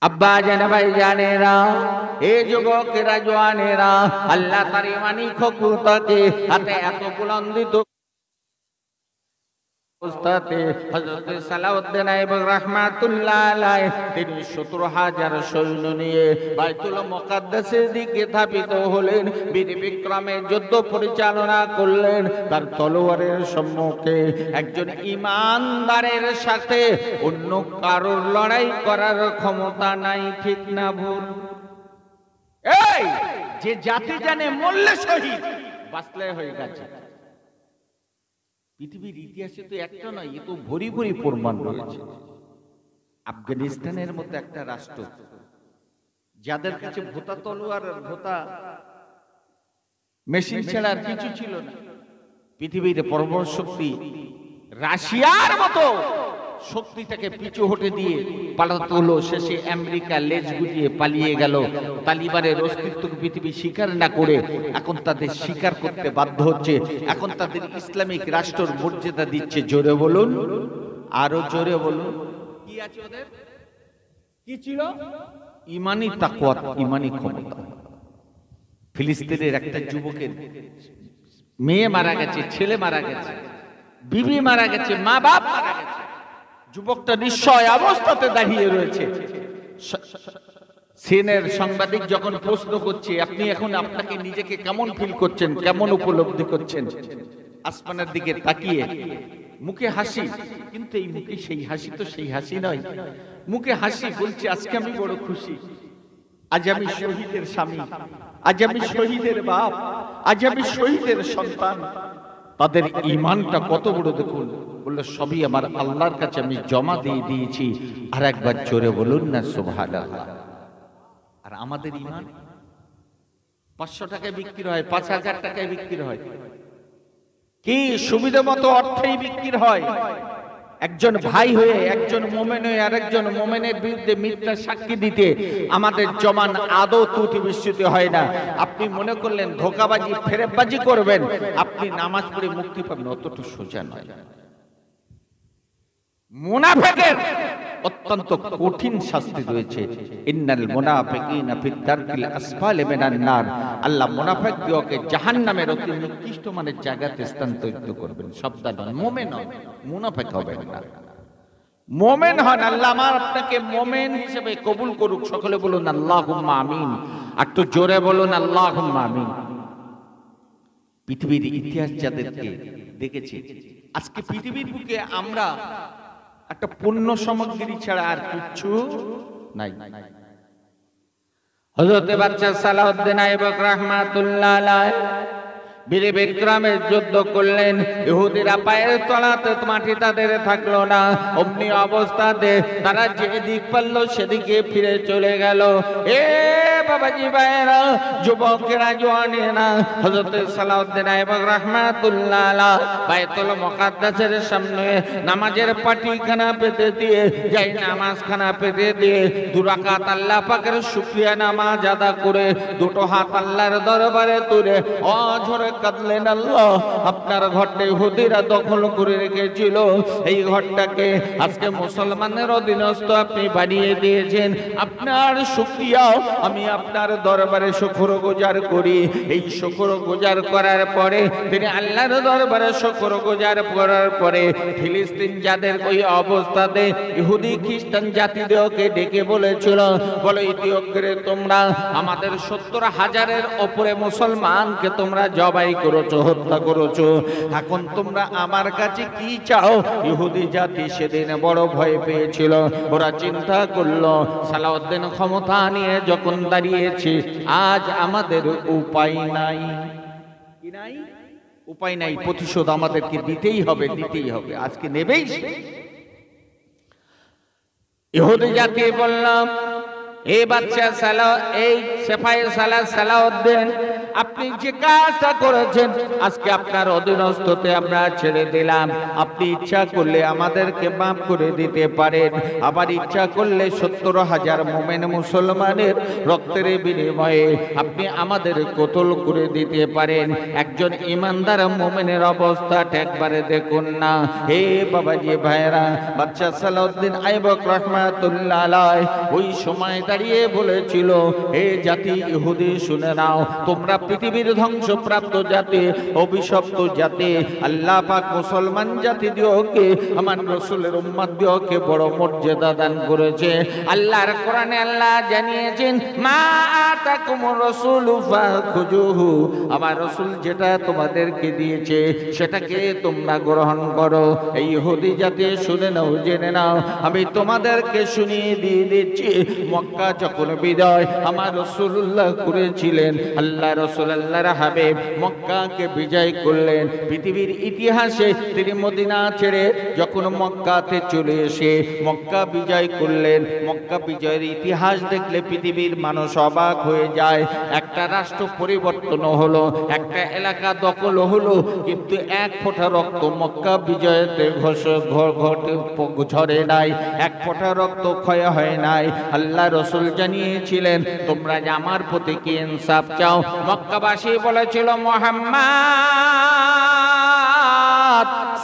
আব্বা জানে ভাই জানেরা, এ যুবকেরা জওয়ানেরা, আল্লাহ তার ইমানি খকুতাকে হাতে এত বুলন্দিত অবস্থাতে হযরত সালাউদ্দিন আইয়ুবী রাহমাতুল্লাহ আলাইহি তিনি ১৭,০০০ সৈন্য নিয়ে বাইতুল মুকাদ্দাসের দিকে ধাবিত হলেন। বীর বিক্রমে যুদ্ধ পরিচালনা করলেন। তার তলোয়ারের সম্মুখে একজন ঈমানদারের সাথে অন্য কারোর লড়াই করার ক্ষমতা নাই, ঠিক না ভুল? এই যে জাতি জানে মরলে শহীদ, বাঁচলে হয়ে গেছে। পৃথিবীর ইতিহাসে তো একটা নয়, এ তো ভরি ভরি প্রমাণ রয়েছে। আফগানিস্তানের মতো একটা রাষ্ট্র, যাদের কাছে ভোতা তলোয়ার আর ভোতা মেশিন ছাড়া আর কিছু ছিল না, পৃথিবীর প্রবল শক্তি রাশিয়ার মতো শক্তিটাকে পিছু হটে দিয়ে পালাতে হলো। শেষে আমেরিকা লেজ গুটিয়ে পালিয়ে গেল। তালিবানের অস্তিত্বকে পৃথিবী স্বীকার না করে এখন তাদের স্বীকার করতে বাধ্য হচ্ছে। এখন তাদের ইসলামিক রাষ্ট্রের মর্যাদা দিচ্ছে। জোরে বলুন, আরো জোরে বলুন। কি আছে ওদের? কি ছিল? ইমানি তাকওয়া, ইমানি ক্ষমতা। ফিলিস্তিনের একটা যুবকের মেয়ে মারা গেছে, ছেলে মারা গেছে, বিবি মারা গেছে, মা বাপ মারা গেছে। যুবকটা নিশ্চয় অবস্থাতে দাঁড়িয়ে রয়েছে। সিএনএন সাংবাদিক যখন প্রশ্ন করছে, আপনি এখন আপনাকে নিজেকে কেমন ফিল করছেন, কেমন উপলব্ধি করছেন? আসমানের দিকে তাকিয়ে মুখে হাসি, কিন্তু এই মুখে সেই হাসি তো সেই হাসি নয়। মুখে হাসি, বলছে আজকে আমি বড় খুশি, আজ আমি শহীদের স্বামী, আজ আমি শহীদের বাপ, আজ আমি শহীদের সন্তান। তাদের ঈমানটা কত বড় দেখুন। বলল সবই আমার আল্লাহর কাছে আমি জমা দিয়ে দিয়েছি। আর একবার জোরে বলুন না সুবহানাল্লাহ। আর আমাদের ঈমান ৫০০ টাকায় বিক্রি হয়, ৫০০০ টাকায় বিক্রি হয়, কি সুবিধা মতো অর্থেই বিক্রি হয়। একজন ভাই হয়ে, একজন মোমেন হয়ে আরেকজন মোমেনের বিরুদ্ধে মিথ্যা সাক্ষী দিতে আমাদের জমান আদৌ ত্রুটি বিচ্যুতি হয় না। আপনি মনে করলেন ধোঁকাবাজি ফেরেববাজি করবেন, আপনি নামাজ পড়ে মুক্তি পাবেন, অতটা সোজা নয়। মুনাফিকের অত্যন্ত কঠিন শাস্তি রয়েছে। ইন্নাল মুনাফিকিনা ফিদ দারকিল আসফালি মিনান নার। আল্লাহ মুনাফিকদেরকে জাহান্নামের অতি নিকৃষ্ট মানের জায়গাতে স্থানান্তরিত করবেন। সাবধান হন, মুমিন হন, মুনাফিক হবেন না। মুমিন হন, আল্লাহ আমার আপনাকে মুমিন হিসেবে কবুল করুক। সকলে বলুন আল্লাহুম্মা আমিন। আর একটু জোরে বলুন আল্লাহুম্মা আমিন। পৃথিবীর ইতিহাস যাদেরকে দেখেছি, আজকে পৃথিবীর বুকে আমরা একটা পণ্য সামগ্রী ছাড়া আর কিছু নাই। হযরত বাদশা সালাউদ্দিন আইয়ুবী রাহমাতুল্লাহ আলাইহি বীর বিক্রমে যুদ্ধ করলেন। ইহুদিরা পায়ের তলাতে মাটি তাদের থাকলো না। অমনি অবস্থাতে তারা যেদিক পারল সেদিকে ফিরে চলে গেল। এ বাবাজি ভাইরা, যুবকেরা জওয়ানেরা, হযরত সালাউদ্দিন আইয়ুবী রাহমাতুল্লাহ আলাইহি বাইতুল মুকাদ্দাসের সামনে নামাজের পাটিখানা পেতে দিয়ে, যাই নামাজখানা পেতে দিয়ে 2 রাকাত আল্লাহ পাকের শুকরিয়া নামাজ আদা করে দুটো হাত আল্লাহর দরবারে তুলে অঝরে কাঁদলেন, আল্লাহ আপনার ঘরটা ইহুদিরা দখল করে রেখেছিল, এই ঘরটাকে আজকে মুসলমানের অধীনস্থ আপনি বানিয়ে দিয়েছেন। আপনার শুকরিয়া আমি আপনার দরবারে শুকরগুজার করি। এই শুকরগুজার করার পরে তিনি আল্লাহর দরবারে শুকরগুজার করার পরে ফিলিস্তিন যাদের ওই অবস্থাতে ইহুদি খ্রিস্টান জাতিদেরকে ডেকে বলেছিল, বলে ইতিমধ্যে তোমরা আমাদের ৭০,০০০-এর উপরে মুসলমানকে তোমরা জবাই করেছো, হত্যা করেছো। এখন তোমরা আমার কাছে কি চাও? ইহুদি জাতি সেদিন বড় ভয় পেয়েছিল। ওরা চিন্তা করলো সালাউদ্দিন ক্ষমতা নিয়ে যখন দাঁড়িয়েছে, আজ আমাদের উপায় নাই। কি নাই? উপায় নাই, প্রতিশোধ আমাদেরকে দিতেই হবে, দিতেই হবে, আজকে নেবেই। ইহুদি জাতি বললাম, এই বাদশা এই সেফায়ে সালাউদ্দিন আপনি যে কাজটা করেছেন আজকে আপনার অধীনস্থতে আমরা ছেড়ে দিলাম। আপনি ইচ্ছা করলে আমাদেরকে মাফ করে দিতে পারেন, আবার ইচ্ছা করলে 70,000 মুমিন মুসলমানের রক্তের বিনিময়ে আপনি আমাদের কতল করে দিতে পারেন। একজন ইমানদার মুমিনের অবস্থাটা একবারে দেখুন না। হে বাবাজি ভাইরা, বাদশা সালাউদ্দিন আইবক রহমাতুল্লাহ আলাইহি ওই সময় দাঁড়িয়ে বলেছিল, হে জাতি ইহুদি শুনে নাও, তোমরা পৃথিবীর ধ্বংসপ্রাপ্ত জাতি, অভিশপ্ত জাতি। আল্লাহ পাক মুসলমান জাতি দিওকে, আমার রাসূলের উম্মত দিওকে বড় মর্যাদা দান করেছে। আল্লাহর কোরআনে আল্লাহ জানিয়েছেন, মা আতাকুমুর রাসূলু ফাখুজুহু, আমার রাসূল যেটা তোমাদেরকে দিয়েছে সেটাকে তোমরা গ্রহণ করো। এই ইহুদি জাতি শুনে নাও, জেনে নাও, আমি তোমাদেরকে শুনিয়ে দিয়ে দিচ্ছি। মক্কা যখন বিজয় আমার রাসূলুল্লাহ করেছিলেন, আল্লাহ রাসূল আল্লাহর হাবিব মক্কাকে বিজয় করলেন। পৃথিবীর ইতিহাসে তিনি মদিনা ছেড়ে যখন মক্কাতে চলে এসে মক্কা বিজয় করলেন, মক্কা বিজয়ের ইতিহাস দেখলে পৃথিবীর মানুষ অবাক হয়ে যায়। একটা রাষ্ট্র পরিবর্তন হলো, একটা এলাকা দখল হলো, কিন্তু এক ফোঁটা রক্ত মক্কা বিজয়েতে ঝরে নাই, এক ফোঁটা রক্ত ক্ষয় হয় নাই। আল্লাহ রাসূল জানিয়েছিলেন, তোমরা যে আমার প্রতি কি ইনসাফ চাও? মক্কাবাসী বলেছিল, মুহাম্মদ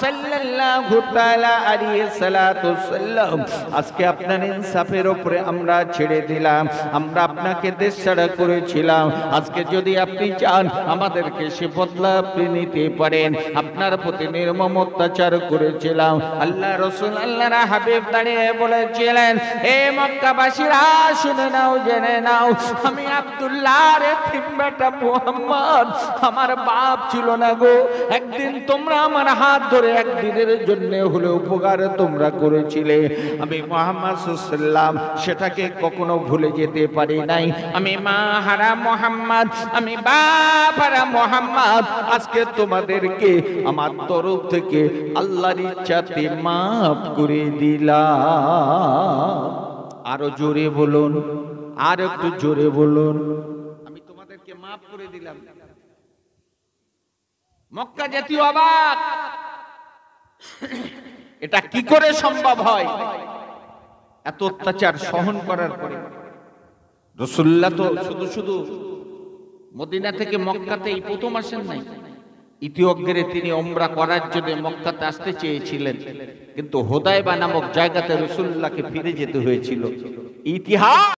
সাল্লাল্লাহু তাআলা আলাইহি সাল্লাতু সাল্লাম, আজকে আপনার ইনসাফের উপরে আমরা ছেড়ে দিলাম, আমরা আপনাকে দেশ ছাড়া করেছিলাম। আজকে যদি আপনি চান আমাদেরকে সে বদলা আপনি নিতে পারেন। আপনার প্রতি নির্মম অত্যাচার করেছিলাম। আল্লাহ রাসূল আল্লাহর হাবিব দাঁড়িয়ে বলেছিলেন, হে মক্কাবাসীরা শুনে নাও, জেনে নাও, আমি আব্দুল্লাহর এতিম বেটা মুহাম্মদ, আমার বাপ ছিল না গো। একদিন তোমরা আমার হাত ধরে একদিনের জন্য হলে উপকার তোমরা করেছিলে। আমি মুহাম্মদ সাল্লাল্লাহু আলাইহি ওয়াসাল্লাম সেটাকে কখনো ভুলে যেতে পারি নাই। আমি মা হারা মুহাম্মদ, আমি বাপ হারা মুহাম্মদ, আজকে তোমাদেরকে আমার তরফ থেকে আল্লাহর ইচ্ছাতে মাফ করে দিলাম। আরো জোরে বলুন, আর একটু জোরে বলুন, আমি তোমাদেরকে মাফ করে দিলাম। মক্কা জাতীয় অবাক, এটা কি করে সম্ভব হয়? এত অত্যাচার সহন করার পরে রাসূলুল্লাহ তো শুধু মদিনা থেকে মক্কাতে এই প্রথম আসেন নাই। ইতিমধ্যে তিনি উমরা করার জন্য মক্কাতে আসতে চেয়েছিলেন, কিন্তু হুদায়বা নামক জায়গাতে রাসূলুল্লাহকে ফিরে যেতে হয়েছিল। ইতিহাস